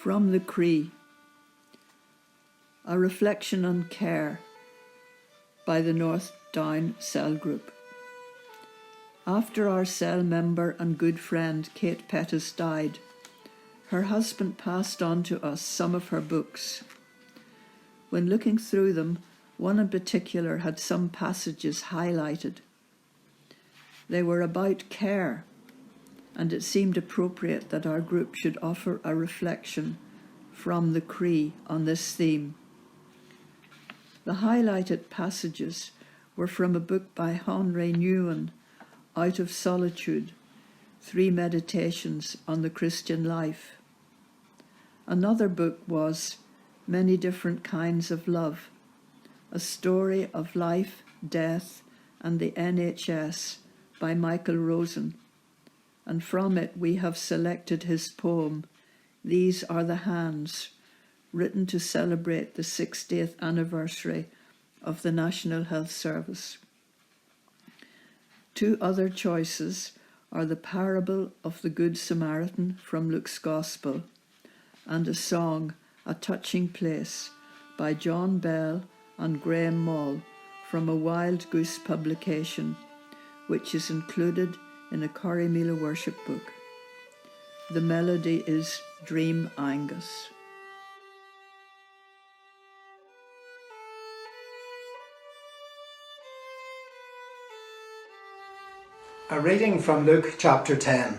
From the Croi, a reflection on care by the North Down Cell Group. After our cell member and good friend Kate Pettis died, her husband passed on to us some of her books. When looking through them, one in particular had some passages highlighted. They were about care, and it seemed appropriate that our group should offer a reflection from the Croi on this theme. The highlighted passages were from a book by Henri Nouwen, Out of Solitude, 3 Meditations on the Christian Life. Another book was Many Different Kinds of Love, a story of life, death, and the NHS by Michael Rosen, and from it we have selected his poem, These Are the Hands, written to celebrate the 60th anniversary of the National Health Service. 2 other choices are the parable of the Good Samaritan from Luke's Gospel and a song, A Touching Place, by John Bell and Graham Moll from a Wild Goose publication, which is included in a Corrymeela worship book. The melody is Dream Angus. A reading from Luke chapter 10.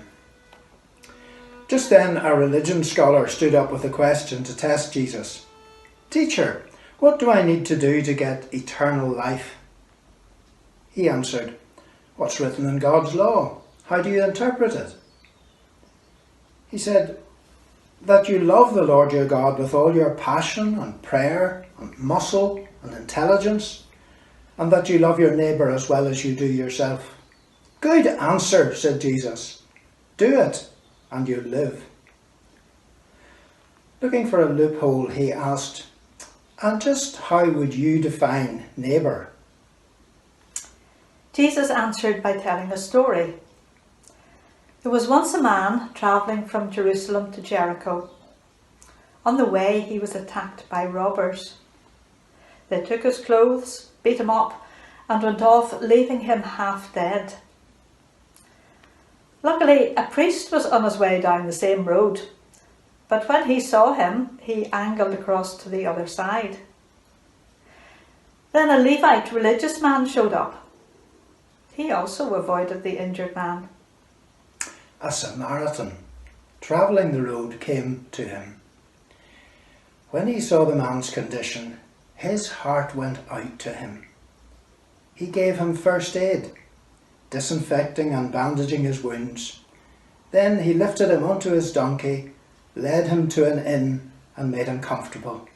Just then a religion scholar stood up with a question to test Jesus. Teacher, what do I need to do to get eternal life? He answered, What's written in God's law? How do you interpret it? He said, That you love the Lord your God with all your passion and prayer and muscle and intelligence, and that you love your neighbour as well as you do yourself. Good answer, said Jesus. Do it, and you'll live. Looking for a loophole, he asked, And just how would you define neighbour? Jesus answered by telling a story. There was once a man travelling from Jerusalem to Jericho. On the way, he was attacked by robbers. They took his clothes, beat him up, and went off, leaving him half dead. Luckily, a priest was on his way down the same road, but when he saw him, he angled across to the other side. Then a Levite religious man showed up. He also avoided the injured man. A Samaritan, travelling the road, came to him. When he saw the man's condition, his heart went out to him. He gave him first aid, disinfecting and bandaging his wounds. Then he lifted him onto his donkey, led him to an inn, and made him comfortable.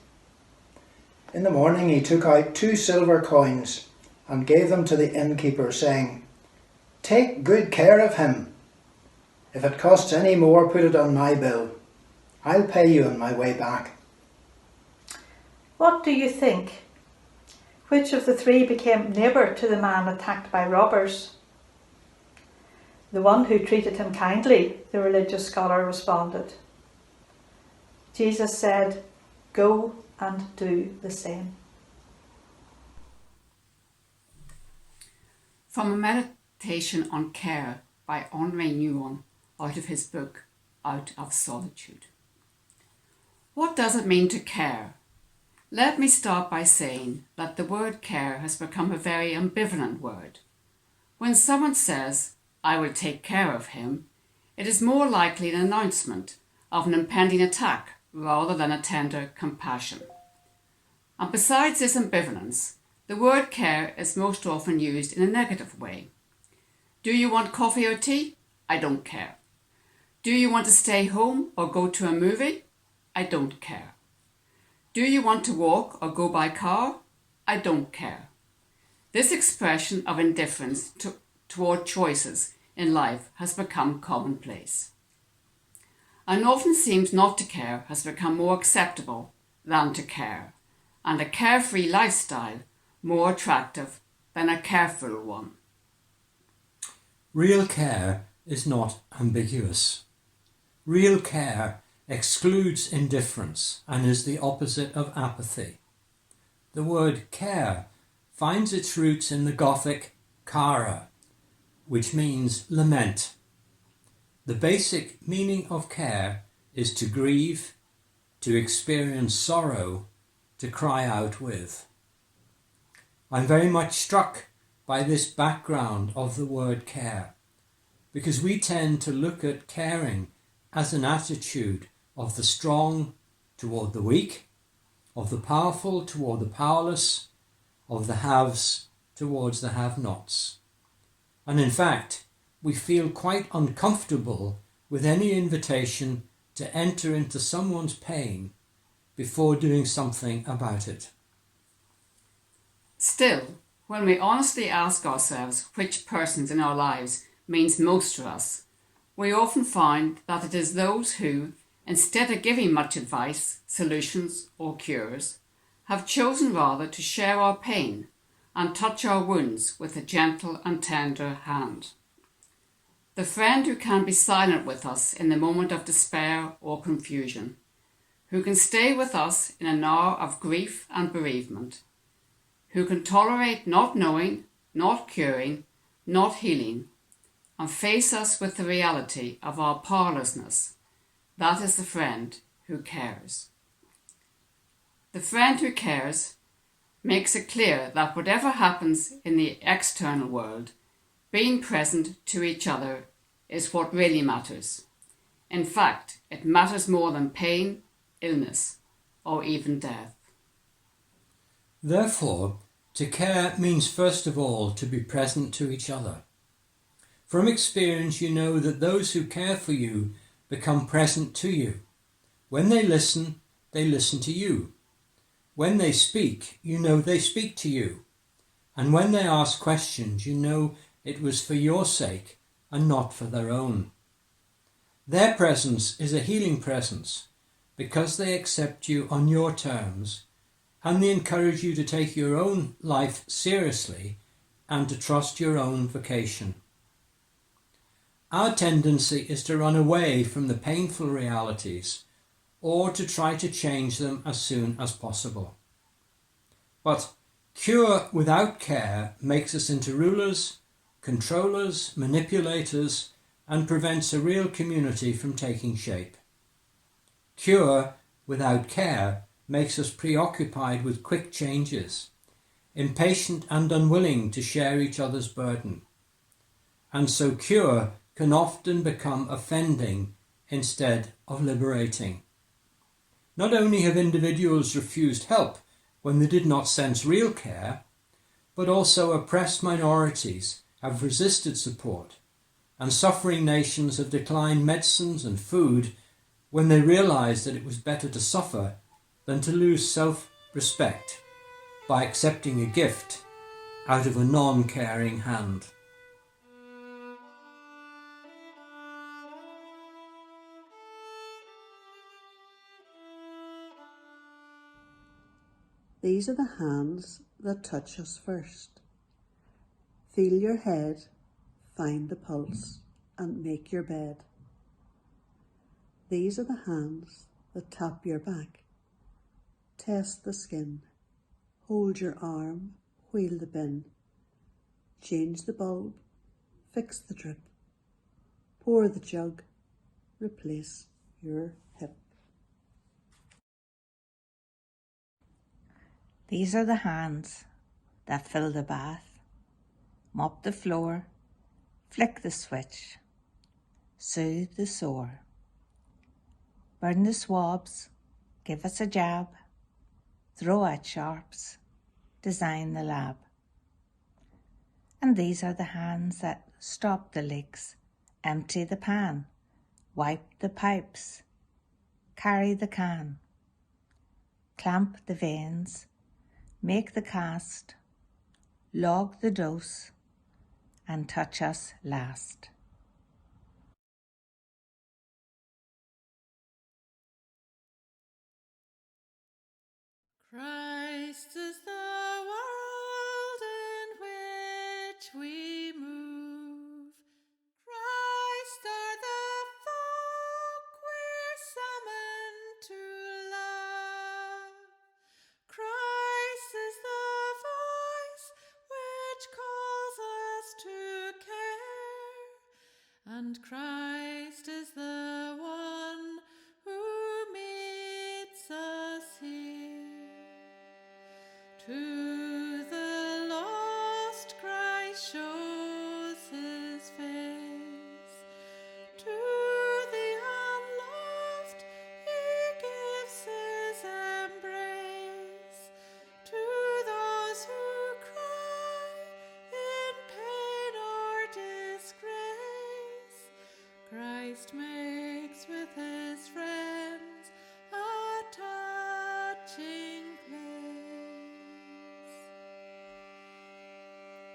In the morning he took out 2 silver coins and gave them to the innkeeper, saying, Take good care of him. If it costs any more, put it on my bill. I'll pay you on my way back. What do you think? Which of the 3 became neighbour to the man attacked by robbers? The one who treated him kindly, the religious scholar responded. Jesus said, Go and do the same. From a meditation on care by Henri Nouwen, out of his book, Out of Solitude. What does it mean to care? Let me start by saying that the word care has become a very ambivalent word. When someone says, I will take care of him, it is more likely an announcement of an impending attack rather than a tender compassion. And besides this ambivalence, the word care is most often used in a negative way. Do you want coffee or tea? I don't care. Do you want to stay home or go to a movie? I don't care. Do you want to walk or go by car? I don't care. This expression of indifference toward choices in life has become commonplace, and often seems not to care has become more acceptable than to care, and a carefree lifestyle more attractive than a careful one. Real care is not ambiguous. Real care excludes indifference and is the opposite of apathy. The word care finds its roots in the Gothic cara, which means lament. The basic meaning of care is to grieve, to experience sorrow, to cry out with. I'm very much struck by this background of the word care, because we tend to look at caring as an attitude of the strong toward the weak, of the powerful toward the powerless, of the haves towards the have-nots. And in fact, we feel quite uncomfortable with any invitation to enter into someone's pain before doing something about it. Still, when we honestly ask ourselves which persons in our lives means most to us, we often find that it is those who, instead of giving much advice, solutions or cures, have chosen rather to share our pain and touch our wounds with a gentle and tender hand. The friend who can be silent with us in the moment of despair or confusion, who can stay with us in an hour of grief and bereavement, who can tolerate not knowing, not curing, not healing, and face us with the reality of our powerlessness. That is the friend who cares. The friend who cares makes it clear that whatever happens in the external world, being present to each other is what really matters. In fact, it matters more than pain, illness, or even death. Therefore, to care means first of all to be present to each other. From experience, you know that those who care for you become present to you. When they listen to you. When they speak, you know they speak to you. And when they ask questions, you know it was for your sake and not for their own. Their presence is a healing presence because they accept you on your terms and they encourage you to take your own life seriously and to trust your own vocation. Our tendency is to run away from the painful realities or to try to change them as soon as possible. But cure without care makes us into rulers, controllers, manipulators, and prevents a real community from taking shape. Cure without care makes us preoccupied with quick changes, impatient and unwilling to share each other's burden. And so cure can often become offending instead of liberating. Not only have individuals refused help when they did not sense real care, but also oppressed minorities have resisted support, and suffering nations have declined medicines and food when they realized that it was better to suffer than to lose self-respect by accepting a gift out of a non-caring hand. These are the hands that touch us first. Feel your head, find the pulse, and make your bed. These are the hands that tap your back, test the skin, hold your arm, wheel the bin, change the bulb, fix the drip, pour the jug, replace your hip. These are the hands that fill the bath, mop the floor, flick the switch, soothe the sore, burn the swabs, give us a jab, throw out sharps, design the lab. And these are the hands that stop the leaks, empty the pan, wipe the pipes, carry the can, clamp the veins, make the cast, log the dose, and touch us last. Christ is the world in which we move. Christ are the folk we're summoned and Christ is the one who meets us here. To the lost Christ shows his face, to the unloved he gives his embrace, to those who cry in pain or disgrace, Christ makes with his friends a touching place.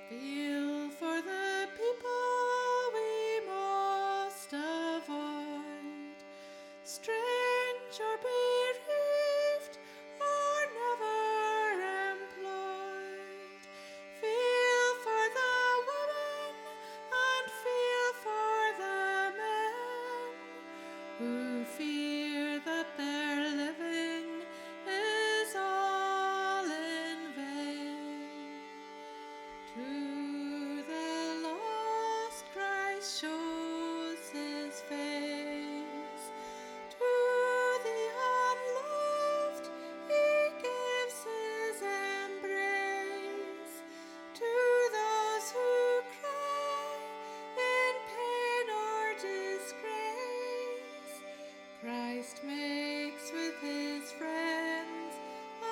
Feel for the people we most avoid, strange or bereaved or never employed. Feel for the women and feel for the men who fear that their living is all in vain. To the lost Christ shows his face, to the unloved he gives his embrace, to those who cry in pain or disgrace, Christ makes with his friends a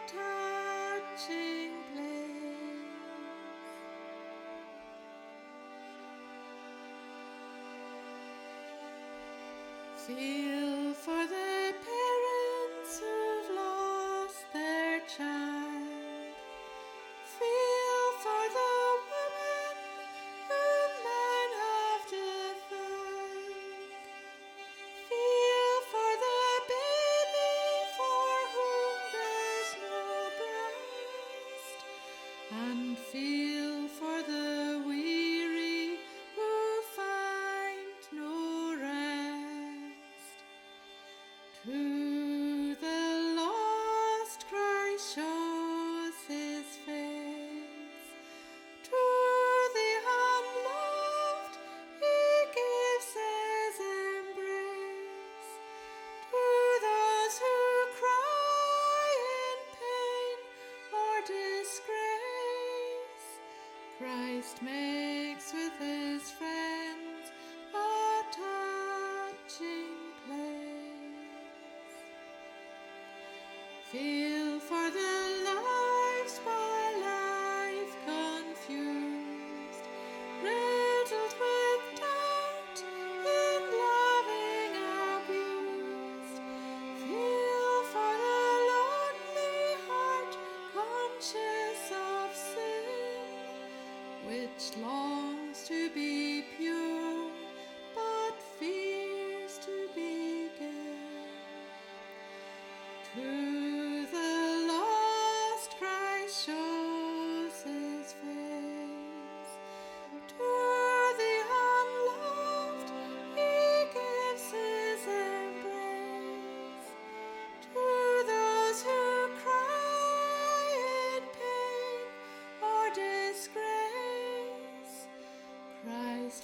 touching place. Feel for the parents who've lost their child. Feel for the women whom men have defied. Feel for the baby for whom there's no breast, and feel for the weary who find no rest. To the lost Christ shows his face, to the unloved he gives his embrace, to those who cry in pain or disgrace, Christ makes with his friends a touching place. Feel for the lives by life confused, riddled with doubt, in loving abused. Feel for the lonely heart conscious of sin, which longs to be pure but fears to begin. To the lost Christ shows his face, to the unloved he gives his embrace, to those who cry in pain or disgrace, Christ